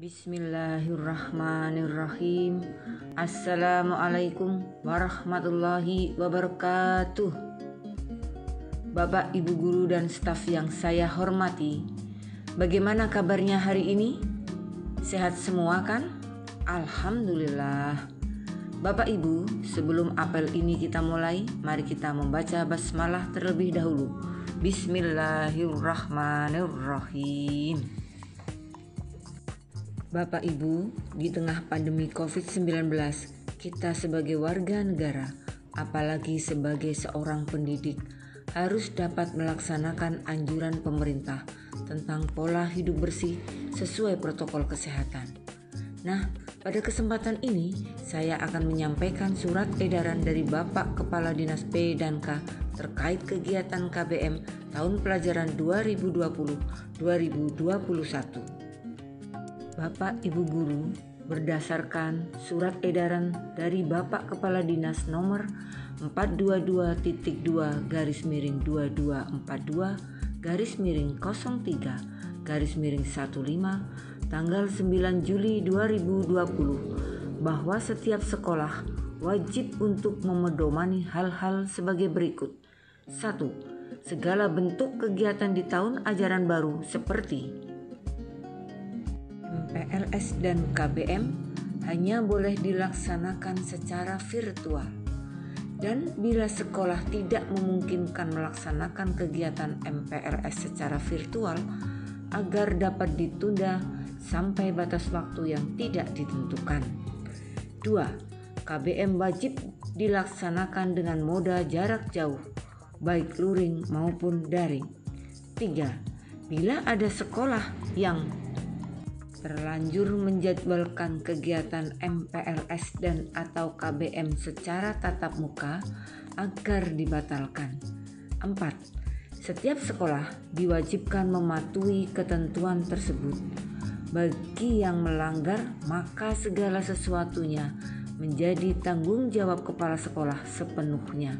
Bismillahirrahmanirrahim. Assalamualaikum warahmatullahi wabarakatuh. Bapak, Ibu guru dan staf yang saya hormati, bagaimana kabarnya hari ini? Sehat semua kan? Alhamdulillah. Bapak Ibu, sebelum apel ini kita mulai, mari kita membaca basmalah terlebih dahulu. Bismillahirrahmanirrahim. Bapak Ibu, di tengah pandemi COVID-19, kita sebagai warga negara, apalagi sebagai seorang pendidik, harus dapat melaksanakan anjuran pemerintah tentang pola hidup bersih sesuai protokol kesehatan. Nah, pada kesempatan ini saya akan menyampaikan surat edaran dari Bapak Kepala Dinas P dan K terkait kegiatan KBM tahun pelajaran 2020-2021. Bapak Ibu guru, berdasarkan surat edaran dari Bapak Kepala Dinas nomor 422.2-22/03/15 tanggal 9 Juli 2020 bahwa setiap sekolah wajib untuk memedomani hal-hal sebagai berikut. 1. Segala bentuk kegiatan di tahun ajaran baru seperti MPLS dan KBM hanya boleh dilaksanakan secara virtual. Dan bila sekolah tidak memungkinkan melaksanakan kegiatan MPLS secara virtual, agar dapat ditunda sampai batas waktu yang tidak ditentukan. 2. KBM wajib dilaksanakan dengan moda jarak jauh, baik luring maupun daring. 3. Bila ada sekolah yang terlanjur menjadwalkan kegiatan MPLS dan atau KBM secara tatap muka agar dibatalkan. 4. Setiap sekolah diwajibkan mematuhi ketentuan tersebut. Bagi yang melanggar, maka segala sesuatunya menjadi tanggung jawab kepala sekolah sepenuhnya.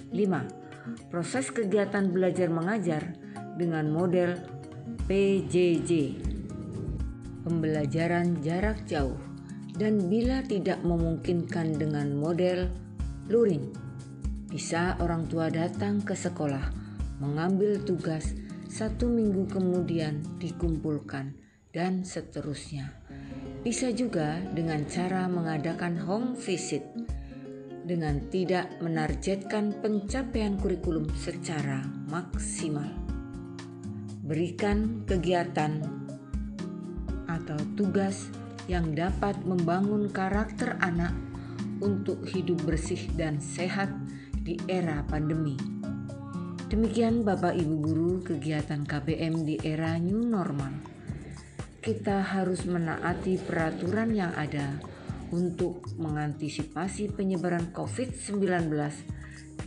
5. Proses kegiatan belajar mengajar dengan model PJJ, pembelajaran jarak jauh, dan bila tidak memungkinkan dengan model luring, bisa orang tua datang ke sekolah, mengambil tugas, 1 minggu kemudian dikumpulkan, dan seterusnya. Bisa juga dengan cara mengadakan home visit, dengan tidak menargetkan pencapaian kurikulum secara maksimal. Berikan kegiatan atau tugas yang dapat membangun karakter anak untuk hidup bersih dan sehat di era pandemi. Demikian Bapak Ibu guru kegiatan KBM di era new normal. Kita harus menaati peraturan yang ada untuk mengantisipasi penyebaran COVID-19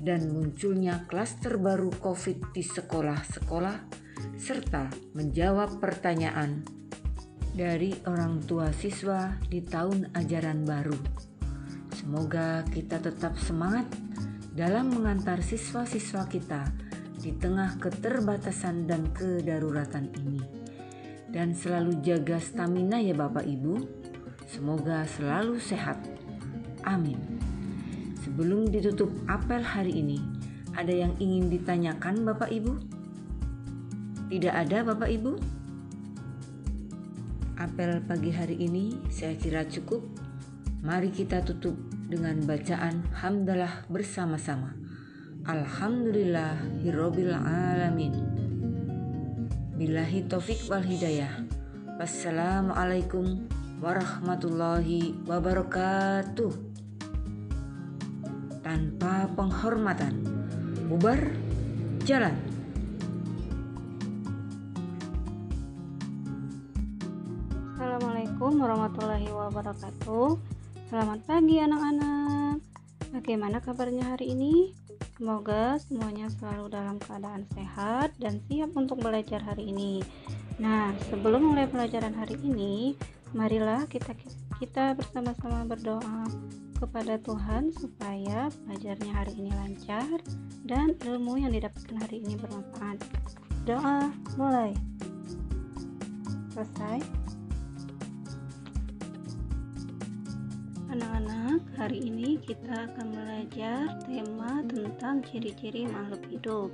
dan munculnya klaster baru COVID di sekolah-sekolah, serta menjawab pertanyaan dari orang tua siswa di tahun ajaran baru. Semoga kita tetap semangat dalam mengantar siswa-siswa kita di tengah keterbatasan dan kedaruratan ini. Dan selalu jaga stamina ya Bapak Ibu. Semoga selalu sehat. Amin. Sebelum ditutup apel hari ini, ada yang ingin ditanyakan Bapak Ibu? Tidak ada Bapak Ibu? Apel pagi hari ini saya kira cukup. Mari kita tutup dengan bacaan hamdalah bersama-sama. Alhamdulillahirabbil alamin. Billahi taufik wal hidayah. Wassalamualaikum warahmatullahi wabarakatuh. Tanpa penghormatan, bubar jalan. Assalamualaikum warahmatullahi wabarakatuh. Selamat pagi anak-anak. Bagaimana kabarnya hari ini? Semoga semuanya selalu dalam keadaan sehat dan siap untuk belajar hari ini. Nah, sebelum mulai pelajaran hari ini, marilah kita bersama-sama berdoa kepada Tuhan supaya belajarnya hari ini lancar dan ilmu yang didapatkan hari ini bermanfaat. Doa mulai. Selesai. Anak-anak, hari ini kita akan belajar tema tentang ciri-ciri makhluk hidup.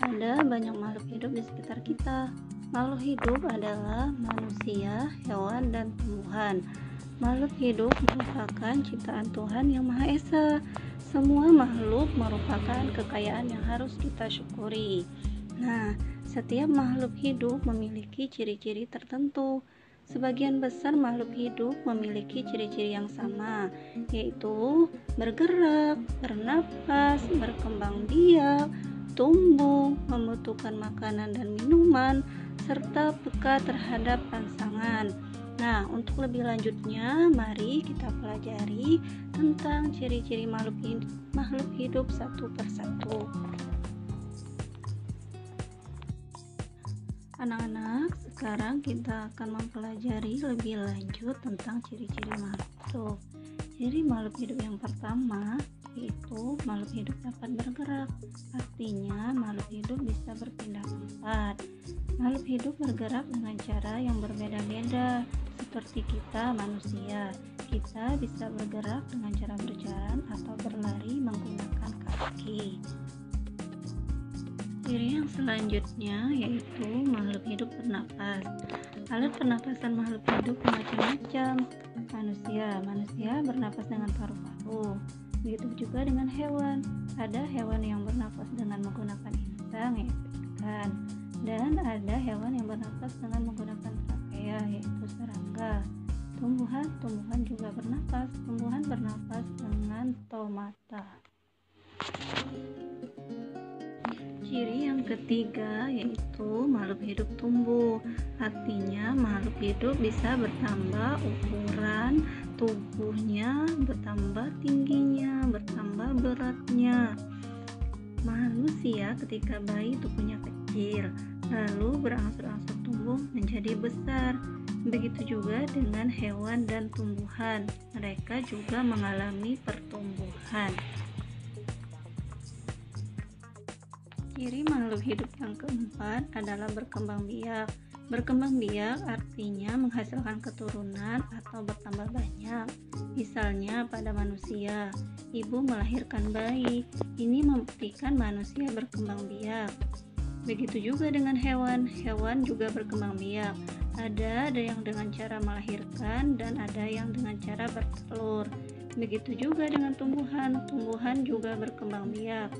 Ada banyak makhluk hidup di sekitar kita. Makhluk hidup adalah manusia, hewan, dan tumbuhan. Makhluk hidup merupakan ciptaan Tuhan Yang Maha Esa. Semua makhluk merupakan kekayaan yang harus kita syukuri. Nah, setiap makhluk hidup memiliki ciri-ciri tertentu. Sebagian besar makhluk hidup memiliki ciri-ciri yang sama, yaitu bergerak, bernapas, berkembang biak, tumbuh, membutuhkan makanan dan minuman, serta peka terhadap rangsangan. Nah, untuk lebih lanjutnya, mari kita pelajari tentang ciri-ciri makhluk hidup satu persatu. Anak-anak, sekarang kita akan mempelajari lebih lanjut tentang ciri-ciri makhluk hidup. Jadi makhluk hidup yang pertama yaitu makhluk hidup dapat bergerak. Artinya makhluk hidup bisa berpindah tempat. Makhluk hidup bergerak dengan cara yang berbeda-beda. Seperti kita manusia, kita bisa bergerak dengan cara berjalan atau berlari menggunakan kaki. Ciri yang selanjutnya yaitu makhluk hidup bernapas. Alat pernapasan makhluk hidup macam-macam. Manusia bernapas dengan paru-paru. Begitu juga dengan hewan. Ada hewan yang bernapas dengan menggunakan insang yaitu ikan, dan ada hewan yang bernapas dengan menggunakan trachea yaitu serangga. Tumbuhan juga bernapas. Tumbuhan bernapas dengan stomata. Ciri yang ketiga yaitu makhluk hidup tumbuh. Artinya makhluk hidup bisa bertambah ukuran tubuhnya, bertambah tingginya, bertambah beratnya. Manusia ketika bayi tubuhnya kecil, lalu berangsur-angsur tumbuh menjadi besar. Begitu juga dengan hewan dan tumbuhan, mereka juga mengalami pertumbuhan. Ciri makhluk hidup yang keempat adalah berkembang biak. Berkembang biak artinya menghasilkan keturunan atau bertambah banyak. Misalnya pada manusia, ibu melahirkan bayi. Ini membuktikan manusia berkembang biak. Begitu juga dengan hewan. Hewan juga berkembang biak. Ada yang dengan cara melahirkan dan ada yang dengan cara bertelur. Begitu juga dengan tumbuhan. Tumbuhan juga berkembang biak.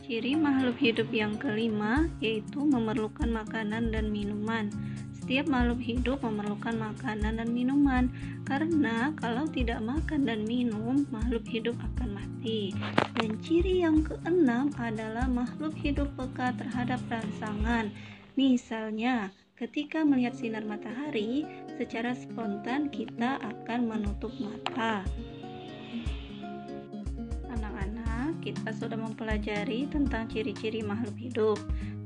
Ciri makhluk hidup yang kelima yaitu memerlukan makanan dan minuman. Setiap makhluk hidup memerlukan makanan dan minuman, karena kalau tidak makan dan minum, makhluk hidup akan mati. Dan ciri yang keenam adalah makhluk hidup peka terhadap rangsangan. Misalnya, ketika melihat sinar matahari, secara spontan kita akan menutup mata. Kita sudah mempelajari tentang ciri-ciri makhluk hidup.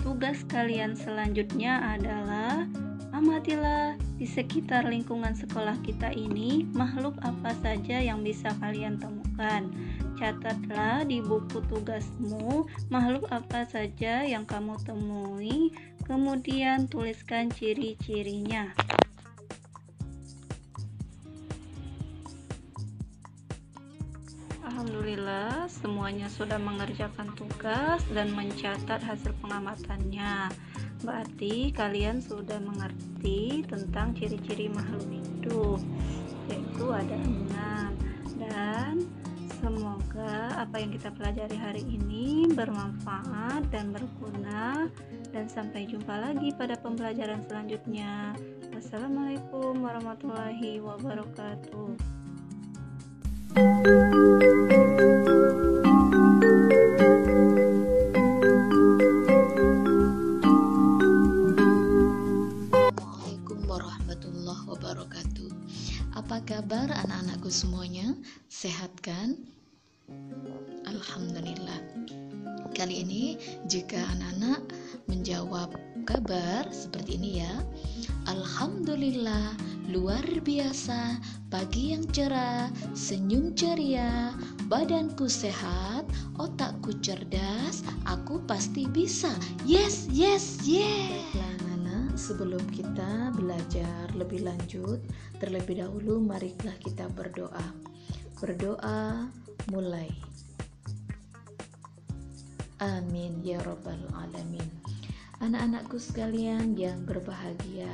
Tugas kalian selanjutnya adalah amatilah di sekitar lingkungan sekolah kita ini makhluk apa saja yang bisa kalian temukan. Catatlah di buku tugasmu makhluk apa saja yang kamu temui, kemudian tuliskan ciri-cirinya. Alhamdulillah, semuanya sudah mengerjakan tugas dan mencatat hasil pengamatannya. Berarti kalian sudah mengerti tentang ciri-ciri makhluk hidup, yaitu ada 6. Dan semoga apa yang kita pelajari hari ini bermanfaat dan berguna. Dan sampai jumpa lagi pada pembelajaran selanjutnya. Wassalamualaikum warahmatullahi wabarakatuh. Assalamualaikum warahmatullahi wabarakatuh. Apa kabar anak-anakku semuanya? Sehat kan? Alhamdulillah. Kali ini jika anak-anak menjawab kabar seperti ini ya. Alhamdulillah, luar biasa, pagi yang cerah, senyum ceria, badanku sehat, otakku cerdas, aku pasti bisa. Yes, yes, yes. Baiklah anak-anak, sebelum kita belajar lebih lanjut, terlebih dahulu marilah kita berdoa. Berdoa mulai. Amin ya rabbal alamin. Anak-anakku sekalian yang berbahagia,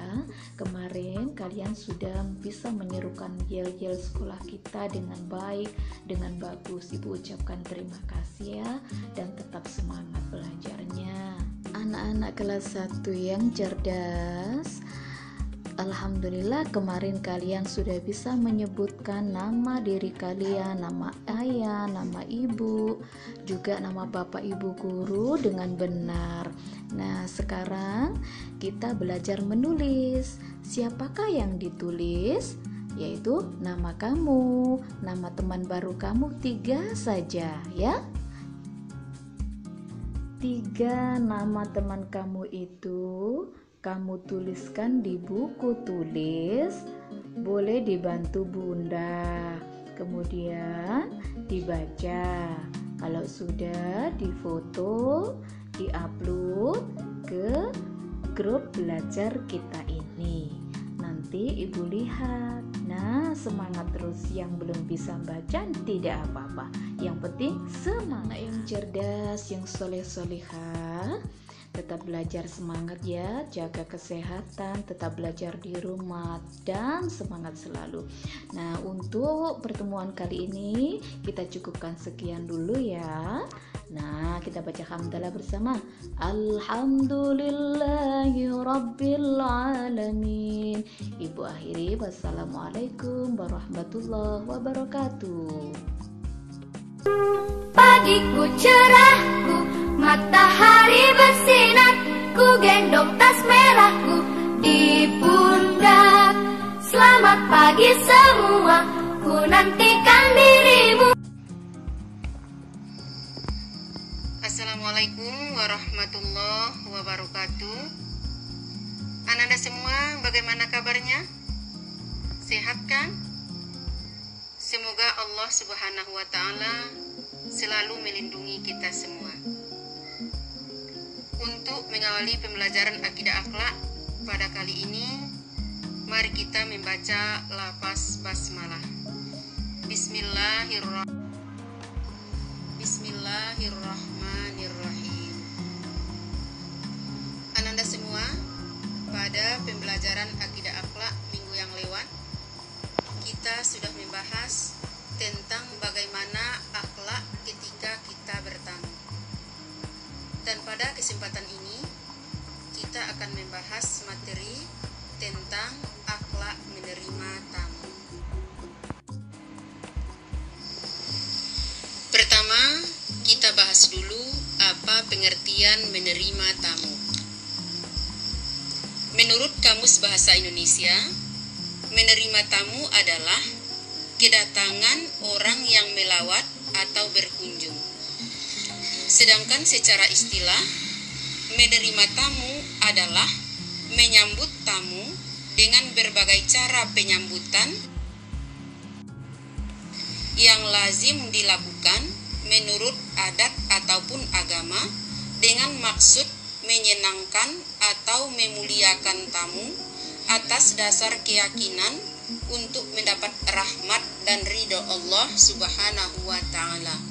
kemarin kalian sudah bisa menyerukan yel-yel sekolah kita dengan baik, dengan bagus. Ibu ucapkan terima kasih ya, dan tetap semangat belajarnya. Anak-anak kelas 1 yang cerdas, alhamdulillah kemarin kalian sudah bisa menyebutkan nama diri kalian, nama ayah, nama ibu, juga nama bapak ibu guru dengan benar. Nah, sekarang kita belajar menulis. Siapakah yang ditulis? Yaitu nama kamu, nama teman baru kamu 3 saja ya. 3 nama teman kamu itu kamu tuliskan di buku tulis, boleh dibantu bunda, kemudian dibaca. Kalau sudah difoto, diupload ke grup belajar kita ini. Nanti ibu lihat. Nah, semangat terus. Yang belum bisa baca tidak apa-apa, yang penting semangat. Yang cerdas, yang soleh-solehah, tetap belajar semangat ya, jaga kesehatan, tetap belajar di rumah, dan semangat selalu. Nah, untuk pertemuan kali ini kita cukupkan sekian dulu ya. Nah, kita baca hamdalah bersama. Alhamdulillahi rabbil alamin. Ibu akhiri, wassalamualaikum warahmatullahi wabarakatuh. Pagiku cerahku, matahari bersinar, ku gendong tas merahku di pundak. Selamat pagi semua, ku nantikan dirimu. Assalamualaikum warahmatullahi wabarakatuh. Anak-anak semua, bagaimana kabarnya? Sehat kan? Semoga Allah Subhanahu wa Ta'ala selalu melindungi kita semua. Untuk mengawali pembelajaran akidah akhlak pada kali ini, mari kita membaca lafaz basmalah. Bismillahirrahmanirrahim. Ananda semua, pada pembelajaran akidah akhlak minggu yang lewat, kita sudah membahas tentang bagaimana akhlak ketika kita bertamu. Dan pada kesempatan ini kita akan membahas materi tentang akhlak menerima tamu. Pertama, kita bahas dulu apa pengertian menerima tamu. Menurut Kamus Bahasa Indonesia, menerima tamu adalah kedatangan orang yang melawat atau berkunjung. Sedangkan secara istilah, menerima tamu adalah menyambut tamu dengan berbagai cara penyambutan yang lazim dilakukan menurut adat ataupun agama dengan maksud menyenangkan atau memuliakan tamu atas dasar keyakinan untuk mendapat rahmat dan ridho Allah Subhanahu wa Ta'ala.